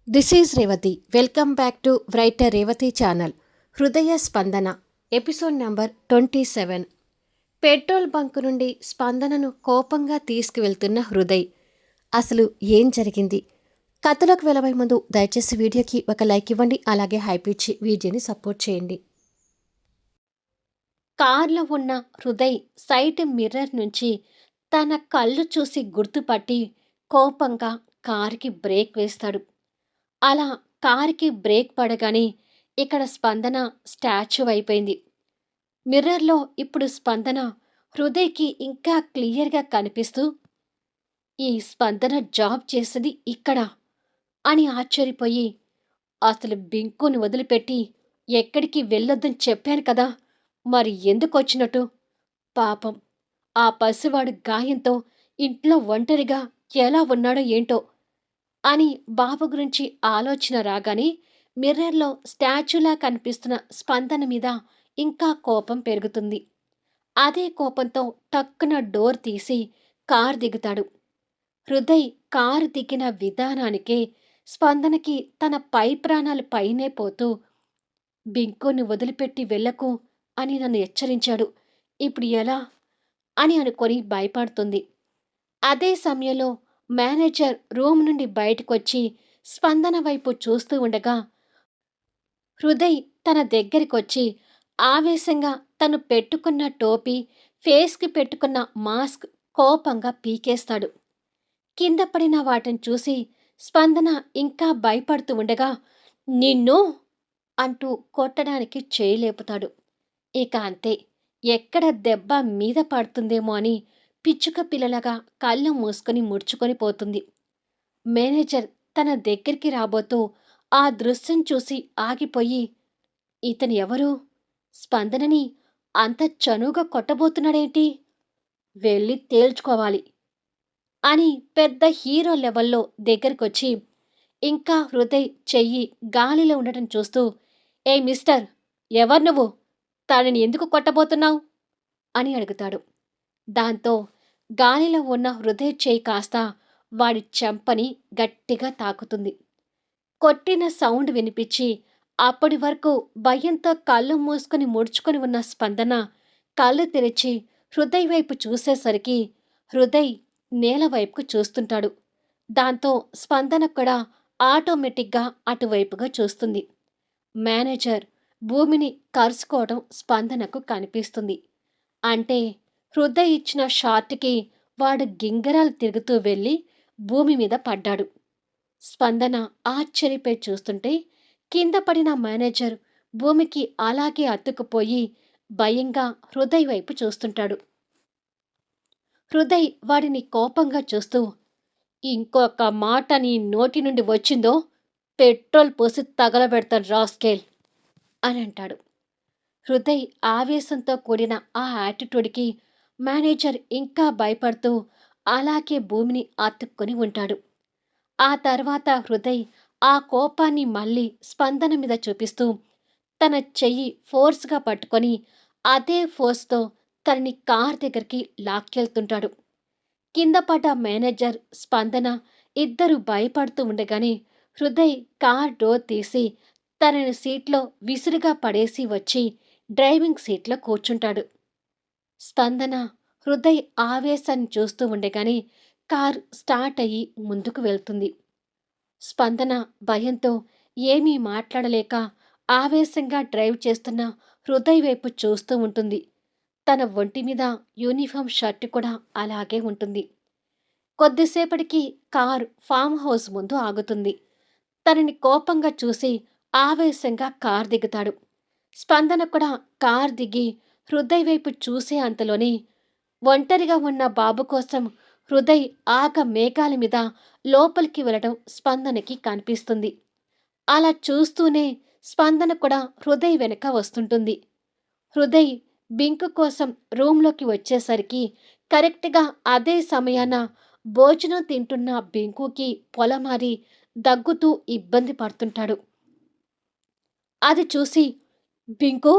This is Revathi. Welcome back to writer Revathi channel. హృదయ స్పందన episode number 27. Petrol bunk నుండి స్పందనను కోపంగా తీసుకువెళ్తున్న హృదయ్. అసలు ఏం జరిగింది? కథలోకి వెళ్ళబోయే ముందు దయచేసి వీడియోకి ఒక లైక్ ఇవ్వండి, అలాగే హైప్ ఇచ్చి వీడియోని సపోర్ట్ చేయండి. కార్లో ఉన్న హృదయ్ సైడ్ మిర్రర్ నుంచి తన కళ్ళు చూసి గుర్తుపట్టి కోపంగా కారుకి బ్రేక్ వేస్తాడు. అలా కారుకి బ్రేక్ పడగానే ఇక్కడ స్పందన స్టాచ్యూ అయిపోయింది. మిర్రర్‌లో ఇప్పుడు స్పందన హృదయ్‌కి ఇంకా క్లియర్‌గా కనిపిస్తూ, ఈ స్పందన జాబ్ చేసేది ఇక్కడ అని ఆశ్చర్యపోయి, అసలు బింకుని వదిలిపెట్టి ఎక్కడికి వెళ్ళొద్దని చెప్పాను కదా! మరి ఎందుకొచ్చినట్టు? పాపం ఆ పసివాడు గాయంతో ఇంట్లో ఒంటరిగా ఎలా ఉన్నాడో ఏంటో అని బాబు గురించి ఆలోచన రాగానే మిర్రర్‌లో స్టాచ్యూలా కనిపిస్తున్న స్పందన మీద ఇంకా కోపం పెరుగుతుంది. అదే కోపంతో టక్కున డోర్ తీసి కారు దిగుతాడు. హృదయ్ కారు దిగిన విధానానికే స్పందనకి తన పై ప్రాణాలు పైనే పోతూ, బింకుని వదిలిపెట్టి వెళ్ళకు అని నన్ను హెచ్చరించాడు. ఇప్పుడు ఎలా అని అనుకొని భయపడుతుంది. అదే సమయంలో మేనేజర్ రూమ్ నుండి బయటకొచ్చి స్పందన వైపు చూస్తూ ఉండగా, హృదయ్ తన దగ్గరికొచ్చి ఆవేశంగా తను పెట్టుకున్న టోపీ, ఫేస్‌కి పెట్టుకున్న మాస్క్ కోపంగా పీకేస్తాడు. కింద పడిన వాటిని చూసి స్పందన ఇంకా భయపడుతూ ఉండగా, నిన్ను అంటూ కొట్టడానికి చేయి లేపుతాడు. ఇక అంతే. ఎక్కడ దెబ్బ మీద పడుతుందేమో అని పిచ్చుక పిల్లలాగా కళ్ళు మూసుకొని ముడుచుకొని పోతుంది. మేనేజర్ తన దగ్గరికి రాబోతూ ఆ దృశ్యం చూసి ఆగిపోయి, ఇతను ఎవరు? స్పందనని అంత చనువుగా కొట్టబోతున్నాడేంటి? వెళ్ళి తేల్చుకోవాలి అని పెద్ద హీరో లెవెల్లో దగ్గరికొచ్చి, ఇంకా హృదయ్ చెయ్యి గాలిలో ఉండటం చూస్తూ, ఏయ్ మిస్టర్, ఎవరు నువ్వు? తనని ఎందుకు కొట్టబోతున్నావు అని అడుగుతాడు. దాంతో గాలిలో ఉన్న హృదయ్ చేయి కాస్త వాడి చెంపని గట్టిగా తాకుతుంది. కొట్టిన సౌండ్ వినిపించి అప్పటి వరకు భయంతో కళ్ళు మూసుకొని ముడుచుకొని ఉన్న స్పందన కళ్ళు తెరిచి హృదయ్ వైపు చూసేసరికి హృదయ్ నేల వైపుకు చూస్తుంటాడు. దాంతో స్పందన కూడా ఆటోమేటిక్గా అటువైపుగా చూస్తుంది. మేనేజర్ భూమిని కరుచుకోవడం స్పందనకు కనిపిస్తుంది. అంటే హృదయ్ ఇచ్చిన షాట్‌కి వాడు గింగిరాలు తిరుగుతూ వెళ్ళి భూమి మీద పడ్డాడు. స్పందన ఆశ్చర్యపోయి చూస్తుంటే కింద పడిన మేనేజర్ భూమికి అలాగే అతుక్కుపోయి భయంగా హృదయ్ వైపు చూస్తుంటాడు. హృదయ్ వాడిని కోపంగా చూస్తూ, ఇంకొక మాట నీ నోటి నుండి వచ్చిందో పెట్రోల్ పోసి తగలబెడతాను రాస్కెల్ అని అంటాడు. హృదయ్ ఆవేశంతో కూడిన ఆ యాటిట్యూడ్‌కి మేనేజర్ ఇంకా భయపడుతూ అలాగే భూమిని అతుక్కొని ఉంటాడు. ఆ తర్వాత హృదయ్ ఆ కోపాన్ని మళ్ళీ స్పందన మీద చూపిస్తూ తన చెయ్యి ఫోర్స్‌గా పట్టుకొని అదే ఫోర్స్‌తో తనని కార్ దగ్గరికి లాక్కెళ్తుంటాడు. కింద పడ్డ మేనేజర్, స్పందన ఇద్దరు భయపడుతూ ఉండగానే హృదయ్ కార్ డోర్ తీసి తనని సీట్లో విసురుగా పడేసి వచ్చి డ్రైవింగ్ సీట్లో కూర్చుంటాడు. స్పందన హృదయ్ ఆవేశాన్ని చూస్తూ ఉండగానే కార్ స్టార్ట్ అయ్యి ముందుకు వెళ్తుంది. స్పందన భయంతో ఏమీ మాట్లాడలేక ఆవేశంగా డ్రైవ్ చేస్తున్న హృదయ్ వైపు చూస్తూ ఉంటుంది. తన ఒంటి మీద యూనిఫామ్ షర్ట్ కూడా అలాగే ఉంటుంది. కొద్దిసేపటికి కారు ఫామ్ హౌస్ ముందు ఆగుతుంది. తనని కోపంగా చూసి ఆవేశంగా కార్ దిగుతాడు. స్పందన కూడా కార్ దిగి హృదయ్ వైపు చూసే అంతలోనే ఒంటరిగా ఉన్న బాబు కోసం హృదయ్ ఆగ మేఘాల మీద లోపలికి వెళ్ళడం స్పందనకి కనిపిస్తుంది. అలా చూస్తూనే స్పందన కూడా హృదయ్ వెనక వస్తుంటుంది. హృదయ్ బింకు కోసం రూంలోకి వచ్చేసరికి కరెక్ట్‌గా అదే సమయాన భోజనం తింటున్న బింకుకి పొలమారి దగ్గుతూ ఇబ్బంది పడుతుంటాడు. అది చూసి బింకు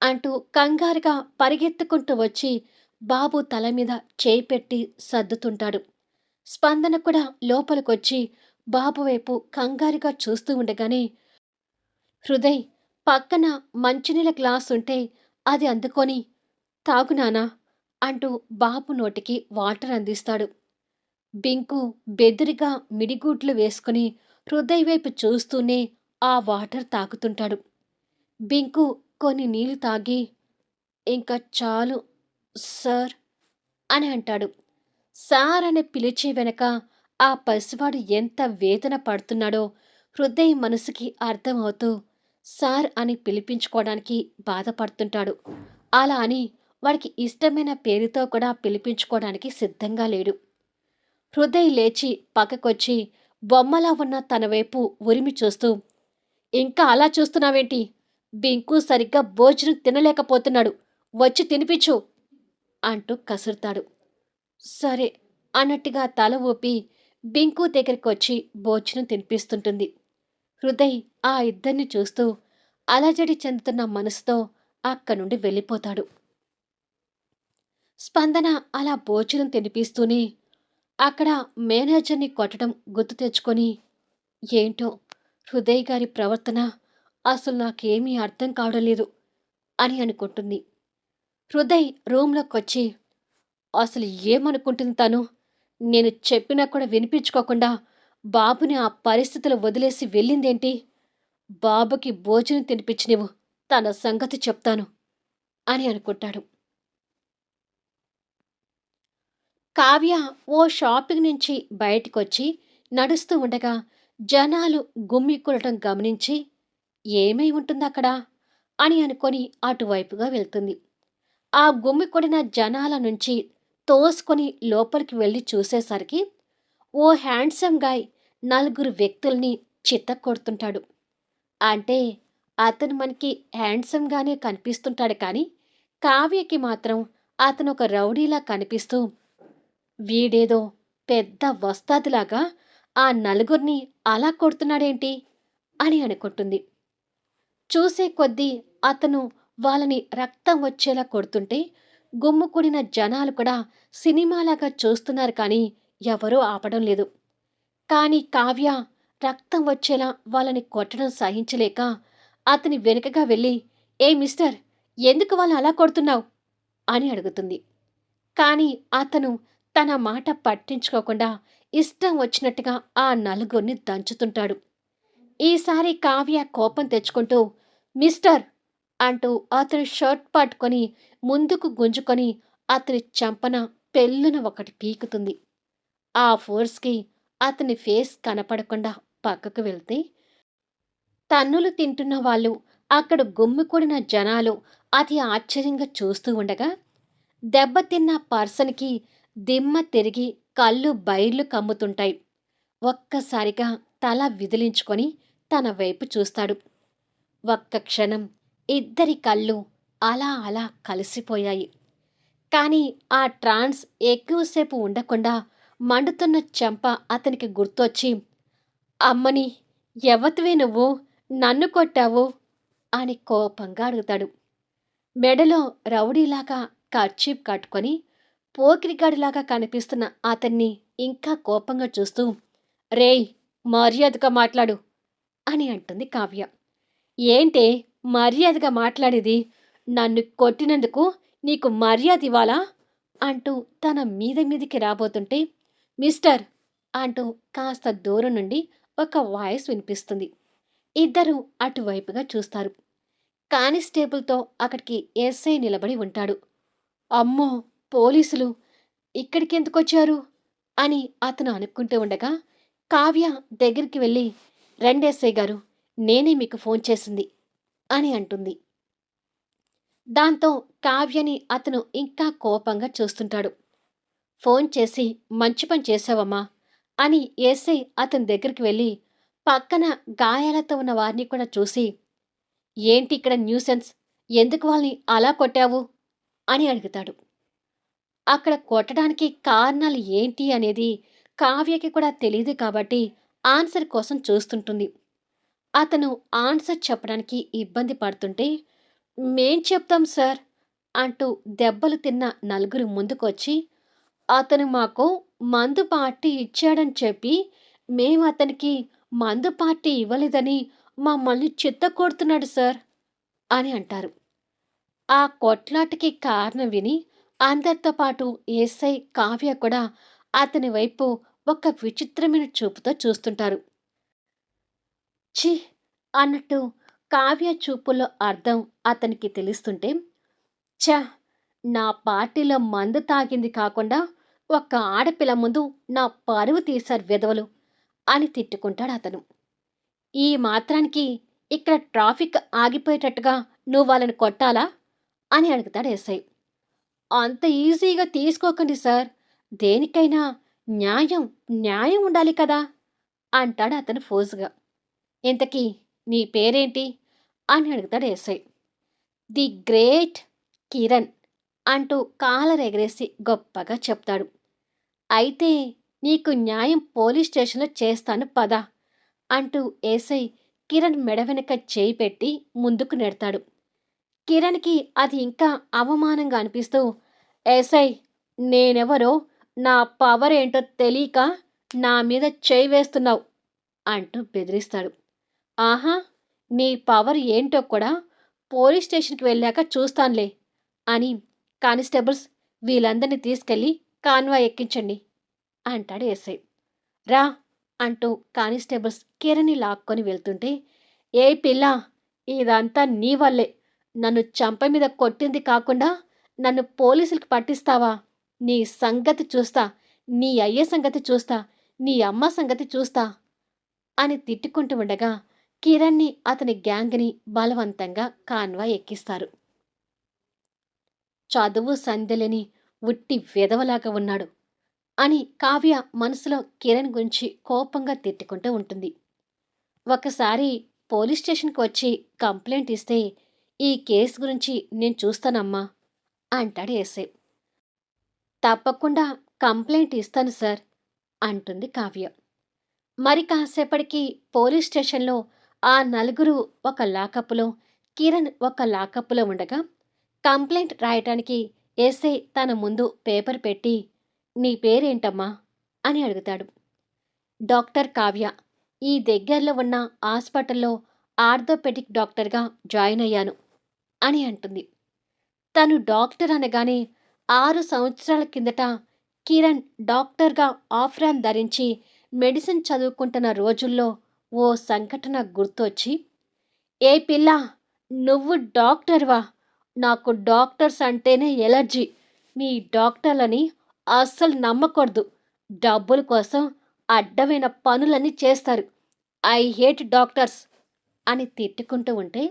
అంటూ కంగారుగా పరిగెత్తుకుంటూ వచ్చి బాబు తల మీద చేయి పెట్టి సర్దుతుంటాడు. స్పందన కూడా లోపలికొచ్చి బాబు వైపు కంగారుగా చూస్తూ ఉండగానే, హృదయ్ పక్కన మంచినీళ్ళ గ్లాస్ ఉంటే అది అందుకొని, తాగు నాన్నా అంటూ బాబు నోటికి వాటర్ అందిస్తాడు. బింకు బెదిరిగా మిడిగుడ్లు వేసుకుని హృదయ్ వైపు చూస్తూనే ఆ వాటర్ తాగుతుంటాడు. బింకు కొన్ని నీళ్లు తాగి, ఇంక చాలు సార్ అని అంటాడు. సార్ అని పిలిచే వెనక ఆ పసివాడు ఎంత వేదన పడుతున్నాడో హృదయ్ మనసుకి అర్థమవుతూ సార్ అని పిలిపించుకోవడానికి బాధపడుతుంటాడు. అలా అని వాడికి ఇష్టమైన పేరుతో కూడా పిలిపించుకోవడానికి సిద్ధంగా లేడు. హృదయ్ లేచి పక్కకొచ్చి బొమ్మలా ఉన్న తన వైపు ఉరిమి చూస్తూ, ఇంకా అలా చూస్తున్నావేంటి? బింకు సరిగ్గా భోజనం తినలేకపోతున్నాడు. వచ్చి తినిపించు అంటూ కసురుతాడు. సరే అన్నట్టుగా తల ఊపి బింకు దగ్గరికొచ్చి భోజనం తినిపిస్తుంటుంది. హృదయ్ ఆ ఇద్దరిని చూస్తూ అలజడి చెందుతున్న మనసుతో అక్కడి నుండి వెళ్ళిపోతాడు. స్పందన అలా భోజనం తినిపిస్తూనే అక్కడ మేనేజర్ని కొట్టడం గుర్తు తెచ్చుకొని, ఏంటో హృదయ్ గారి ప్రవర్తన అసలు నాకేమీ అర్థం కావడం లేదు అని అనుకుంటుంది. హృదయ్ రూంలోకొచ్చి, అసలు ఏమనుకుంటుంది తను? నేను చెప్పినా కూడా వినిపించుకోకుండా బాబుని ఆ పరిస్థితిలో వదిలేసి వెళ్ళిందేంటి? బాబుకి భోజనం తినిపించనివ్వు, తన సంగతి చెప్తాను అని అనుకుంటాడు. కావ్య ఓ షాపింగ్ నుంచి బయటికొచ్చి నడుస్తూ ఉండగా జనాలు గుమ్మికూడటం గమనించి, ఏమై ఉంటుందక్కడ అని అనుకొని అటువైపుగా వెళ్తుంది. ఆ గుమ్మికూడిన జనాల నుంచి తోసుకొని లోపలికి వెళ్ళి చూసేసరికి ఓ హ్యాండ్సమ్ గాయ్ నలుగురు వ్యక్తుల్ని చితక్కొడుతుంటాడు. అంటే అతను మనకి హ్యాండ్సమ్‌గానే కనిపిస్తుంటాడు కానీ, కావ్యకి మాత్రం అతనొక రౌడీలా కనిపిస్తూ, వీడేదో పెద్ద వస్తాదులాగా ఆ నలుగురిని అలా కొడుతున్నాడేంటి అని అనుకుంటుంది. చూసే కొద్దీ అతను వాళ్ళని రక్తం వచ్చేలా కొడుతుంటే, గుమ్ముకూడిన జనాలు కూడా సినిమాలాగా చూస్తున్నారు కానీ ఎవరూ ఆపడం లేదు. కానీ కావ్య రక్తం వచ్చేలా వాళ్ళని కొట్టడం సహించలేక అతని వెనుకగా వెళ్ళి, ఏ మిస్టర్, ఎందుకు వాళ్ళని అలా కొడుతున్నావు అని అడుగుతుంది. కానీ అతను తన మాట పట్టించుకోకుండా ఇష్టం వచ్చినట్టుగా ఆ నలుగురిని దంచుతుంటాడు. ఈసారి కావ్య కోపం తెచ్చుకుంటూ, మిస్టర్ అంటూ అతని షర్ట్ పట్టుకొని ముందుకు గుంజుకొని అతని చెంపన పెళ్ళున ఒకటి పీకుతుంది. ఆ ఫోర్స్‌కి అతని ఫేస్ కనపడకుండా పక్కకు వెళ్తే, తన్నులు తింటున్న వాళ్ళు, అక్కడ గుమ్మికూడిన జనాలు అతి ఆశ్చర్యంగా చూస్తూ ఉండగా, దెబ్బతిన్న పర్సన్‌కి దిమ్మ తిరిగి కళ్ళు బైర్లు కమ్ముతుంటాయి. ఒక్కసారిగా తల విదిలించుకొని తన వైపు చూస్తాడు. ఒక్క క్షణం ఇద్దరి కళ్ళు అలా అలా కలిసిపోయాయి. కానీ ఆ ట్రాన్స్ ఎక్కువసేపు ఉండకుండా మండుతున్న చెంప అతనికి గుర్తొచ్చి, అమ్మని, ఎవతివే నువ్వు? నన్ను కొట్టావు అని కోపంగా అడుగుతాడు. మెడలో రౌడీలాగా కర్చీఫ్ కట్టుకొని పోకిరిగాడిలాగా కనిపిస్తున్న అతన్ని ఇంకా కోపంగా చూస్తూ, రేయ్, మర్యాదగా మాట్లాడు అని అంటుంది కావ్య. ఏంటే మర్యాదగా మాట్లాడేది? నన్ను కొట్టినందుకు నీకు మర్యాద ఇవ్వాలా అంటూ తన మీదికి రాబోతుంటే, మిస్టర్ అంటూ కాస్త దూరం నుండి ఒక వాయిస్ వినిపిస్తుంది. ఇద్దరూ అటువైపుగా చూస్తారు. కానిస్టేబుల్తో అక్కడికి ఎస్ఐ నిలబడి ఉంటాడు. అమ్మో, పోలీసులు ఇక్కడికెందుకొచ్చారు అని అతను అనుకుంటూ ఉండగా, కావ్య దగ్గరికి వెళ్ళి, రండి ఎస్ఐ గారు, నేనే మీకు ఫోన్ చేసింది అని అంటుంది. దాంతో కావ్యని అతను ఇంకా కోపంగా చూస్తుంటాడు. ఫోన్ చేసి మంచి పని చేశావమ్మా అని ఎస్ఐ అతని దగ్గరికి వెళ్ళి పక్కన గాయాలతో ఉన్న వారిని కూడా చూసి, ఏంటి ఇక్కడ న్యూసెన్స్, ఎందుకు వాళ్ళని అలా కొట్టావు అని అడుగుతాడు. అక్కడ కొట్టడానికి కారణాలు ఏంటి అనేది కావ్యకి కూడా తెలియదు కాబట్టి ఆన్సర్ కోసం చూస్తుంటుంది. అతను ఆన్సర్ చెప్పడానికి ఇబ్బంది పడుతుంటే, మేం చెప్తాం సార్ అంటూ దెబ్బలు తిన్న నలుగురు ముందుకొచ్చి, అతను మాకు మందు పార్టీ ఇచ్చాడని చెప్పి మేము అతనికి మందు పార్టీ ఇవ్వలేదని మమ్మల్ని చిత్తకొడుతున్నాడు సార్ అని అంటారు. ఆ కొట్లాటకి కారణం విని అందరితో పాటు ఎస్ఐ కావ్య కూడా అతని వైపు ఒక విచిత్రమైన చూపుతో చూస్తుంటారు. ఛీ! అన్నట్టు కావ్య చూపుల్లో అర్థం అతనికి తెలుస్తుంటే, ఛ! నా పార్టీలో మందు తాగింది కాకుండా ఒక్క ఆడపిల్ల ముందు నా పరువు తీశారు వెధవలు అని తిట్టుకుంటాడతను. ఈ మాత్రానికి ఇక్కడ ట్రాఫిక్ ఆగిపోయేటట్టుగా నువ్వు వాళ్ళని కొట్టాలా అని అడుగుతాడు ఎస్ఐ. అంత ఈజీగా తీసుకోకండి సార్. దేనికైనా న్యాయం న్యాయం ఉండాలి కదా అంటాడు అతను ఫోజుగా. ఇంతకీ నీ పేరేంటి అని అడుగుతాడు ఎస్ఐ. ది గ్రేట్ కిరణ్ అంటూ కాలర్ ఎగరేసి గొప్పగా చెప్తాడు. అయితే నీకు న్యాయం పోలీస్ స్టేషన్లో చేస్తాను పద అంటూ ఎస్ఐ కిరణ్ మెడ వెనక చేయి పెట్టి ముందుకు నెడతాడు. కిరణ్కి అది ఇంకా అవమానంగా అనిపిస్తూ, ఎస్ఐ నేనెవరో నా పవర్ ఏంటో తెలియక నా మీద చేయి వేస్తున్నావు అంటూ బెదిరిస్తాడు. ఆహా నీ పవర్ ఏంటో కూడా పోలీస్ స్టేషన్కి వెళ్ళాక చూస్తానులే అని కానిస్టేబుల్స్ వీళ్ళందరినీ తీసుకెళ్ళి కాన్వాయ్ ఎక్కించండి అంటాడు ఎస్ఐ. రా అంటూ కానిస్టేబుల్స్ కిరణ్ని లాక్కొని వెళ్తుంటే, ఏ పిల్ల ఇదంతా నీ వల్లే. నన్ను చంప మీద కొట్టింది కాకుండా నన్ను పోలీసులకు పట్టిస్తావా? నీ సంగతి చూస్తా, నీ అయ్య సంగతి చూస్తా, నీ అమ్మ సంగతి చూస్తా అని తిట్టుకుంటూ ఉండగా కిరణ్ని అతని గ్యాంగ్ని బలవంతంగా కాన్వాయ్ ఎక్కిస్తారు. చదువు సంధ్యలేని ఉట్టి వెధవలాగా ఉన్నాడు అని కావ్య మనసులో కిరణ్ గురించి కోపంగా తిట్టుకుంటూ ఉంటుంది. ఒకసారి పోలీస్ స్టేషన్కి వచ్చి కంప్లైంట్ ఇస్తే ఈ కేసు గురించి నేను చూస్తానమ్మా అంటాడు ఎస్ఐ. తప్పకుండా కంప్లైంట్ ఇస్తాను సార్ అంటుంది కావ్య. మరి కాసేపటికి పోలీస్ స్టేషన్లో ఆ నలుగురు ఒక లాకప్లో, కిరణ్ ఒక లాకప్లో ఉండగా కంప్లైంట్ రాయటానికి ఎస్ఐ తన ముందు పేపర్ పెట్టి, నీ పేరేంటమ్మా అని అడుగుతాడు. డాక్టర్ కావ్య. ఈ దగ్గరలో ఉన్న హాస్పిటల్లో ఆర్థోపెడిక్ డాక్టర్గా జాయిన్ అయ్యాను అని అంటుంది. తను డాక్టర్ అనగానే 6 సంవత్సరాల కిందట కిరణ్ డాక్టర్గా ఆఫ్రాన్ ధరించి మెడిసిన్ చదువుకుంటున్న రోజుల్లో ఓ సంఘటన గుర్తొచ్చి, ఏ పిల్ల నువ్వు డాక్టర్వా? నాకు డాక్టర్స్ అంటేనే ఎలర్జీ. మీ డాక్టర్లని అస్సలు నమ్మకూడదు. డబ్బుల కోసం అడ్డమైన పనులన్నీ చేస్తారు. ఐ హేట్ డాక్టర్స్ అని తిట్టుకుంటూ ఉంటే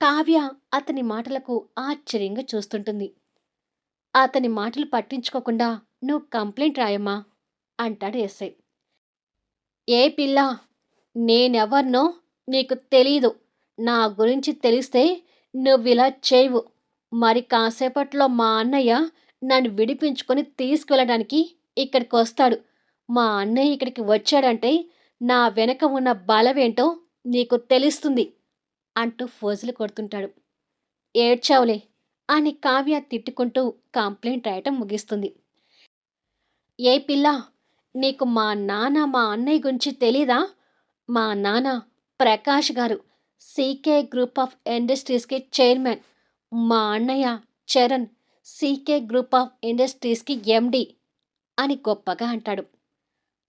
కావ్య అతని మాటలకు ఆశ్చర్యంగా చూస్తుంటుంది. అతని మాటలు పట్టించుకోకుండా నువ్వు కంప్లైంట్ రాయమ్మా అంటాడు ఎస్ఐ. ఏ పిల్ల నేనెవర్నో నీకు తెలీదు. నా గురించి తెలిస్తే నువ్విలా చేయవు. మరి కాసేపట్లో మా అన్నయ్య నన్ను విడిపించుకొని తీసుకువెళ్ళడానికి ఇక్కడికి వస్తాడు. మా అన్నయ్య ఇక్కడికి వచ్చాడంటే నా వెనక ఉన్న బలమేంటో నీకు తెలుస్తుంది అంటూ ఫోజులు కొడుతుంటాడు. ఏడ్చావులే అని కావ్య తిట్టుకుంటూ కంప్లైంట్ రాయటం ముగిస్తుంది. ఏ పిల్ల నీకు మా నాన్న మా అన్నయ్య గురించి తెలీదా? మా నాన్న ప్రకాష్ గారు సీకే గ్రూప్ ఆఫ్ ఇండస్ట్రీస్కి చైర్మన్. మా అన్నయ్య చరణ్ సీకే గ్రూప్ ఆఫ్ ఇండస్ట్రీస్కి ఎండి అని గొప్పగా అంటాడు.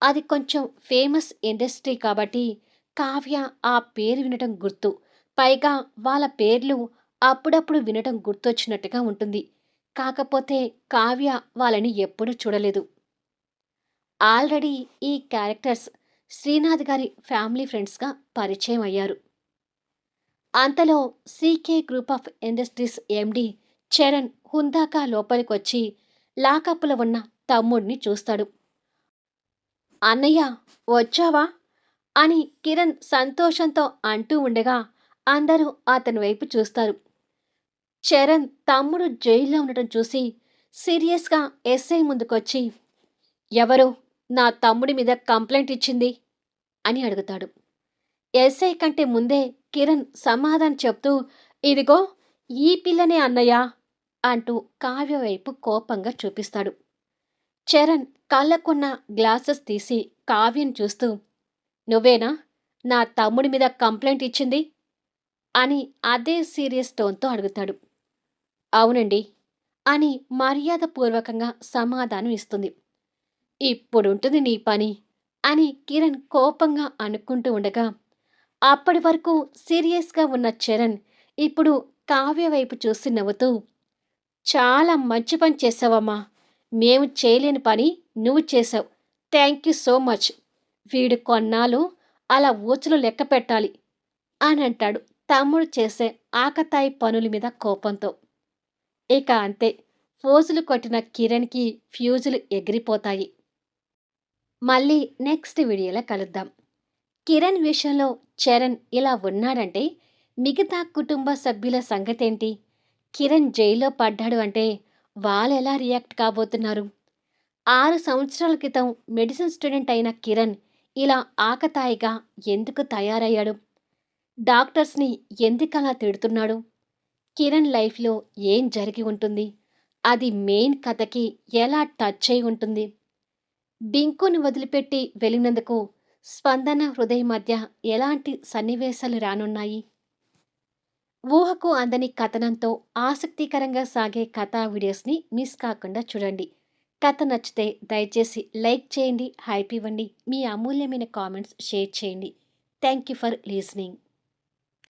అది కొంచెం ఫేమస్ ఇండస్ట్రీ కాబట్టి కావ్య ఆ పేరు వినటం గుర్తు. పైగా వాళ్ళ పేర్లు అప్పుడప్పుడు వినటం గుర్తొచ్చినట్టుగా ఉంటుంది. కాకపోతే కావ్య వాళ్ళని ఎప్పుడూ చూడలేదు. ఆల్రెడీ ఈ క్యారెక్టర్స్ శ్రీనాథ్ గారి ఫ్యామిలీ ఫ్రెండ్స్గా పరిచయం అయ్యారు. అంతలో CK group of industries MD Charan హుందాకా లోపలికొచ్చి లాకప్లో ఉన్న తమ్ముడిని చూస్తాడు. అన్నయ్య వచ్చావా అని కిరణ్ సంతోషంతో అంటూ ఉండగా అందరూ అతని వైపు చూస్తారు. చరణ్ తమ్ముడు జైల్లో ఉండటం చూసి సీరియస్గా ఎస్ఐ ముందుకొచ్చి, ఎవరు నా తమ్ముడి మీద కంప్లైంట్ ఇచ్చింది అని అడుగుతాడు. ఎస్ఐ కంటే ముందే కిరణ్ సమాధానం చెప్తూ, ఇదిగో ఈ పిల్లనే అన్నయ్య అంటూ కావ్య వైపు కోపంగా చూపిస్తాడు. చరణ్ కళ్ళకున్న గ్లాసెస్ తీసి కావ్యను చూస్తూ, నువ్వేనా నా తమ్ముడి మీద కంప్లైంట్ ఇచ్చింది అని అదే సీరియస్ టోన్తో అడుగుతాడు. అవునండి అని మర్యాదపూర్వకంగా సమాధానం ఇస్తుంది. ఇప్పుడుంటుంది నీ పని అని కిరణ్ కోపంగా అనుకుంటూ ఉండగా అప్పటి వరకు సీరియస్గా ఉన్న చరణ్ ఇప్పుడు కావ్య వైపు చూసి నవ్వుతూ, చాలా మంచి పని చేశావమ్మా. మేము చేయలేని పని నువ్వు చేశావు. Thank you so much. వీడు కొన్నాళ్ళు అలా ఊచలు లెక్క పెట్టాలి అని అంటాడు తమ్ముడు చేసే ఆకతాయి పనుల మీద కోపంతో. ఇక అంతే, ఫోజులు కొట్టిన కిరణ్కి ఫ్యూజులు ఎగిరిపోతాయి. మళ్ళీ నెక్స్ట్ వీడియోలో కలుద్దాం. కిరణ్ విషయంలో చరణ్ ఇలా ఉన్నాడంటే మిగతా కుటుంబ సభ్యుల సంగతేంటి? కిరణ్ జైల్లో పడ్డాడు అంటే వాళ్ళెలా రియాక్ట్ కాబోతున్నారు? 6 సంవత్సరాల క్రితం మెడిసిన్ స్టూడెంట్ అయిన కిరణ్ ఇలా ఆకతాయిగా ఎందుకు తయారయ్యాడు? డాక్టర్స్ని ఎందుకలా తిడుతున్నాడు? కిరణ్ లైఫ్లో ఏం జరిగి ఉంటుంది? అది మెయిన్ కథకి ఎలా టచ్ అయి ఉంటుంది? బింకుని వదిలిపెట్టి వెళ్ళినందుకు స్పందన హృదయ మధ్య ఎలాంటి సన్నివేశాలు రానున్నాయి? ఊహకు అందని కథనంతో ఆసక్తికరంగా సాగే కథా వీడియోస్ని మిస్ కాకుండా చూడండి. కథ నచ్చితే దయచేసి లైక్ చేయండి, హైప్ ఇవ్వండి, మీ అమూల్యమైన కామెంట్స్ షేర్ చేయండి. Thank you for లీజనింగ్.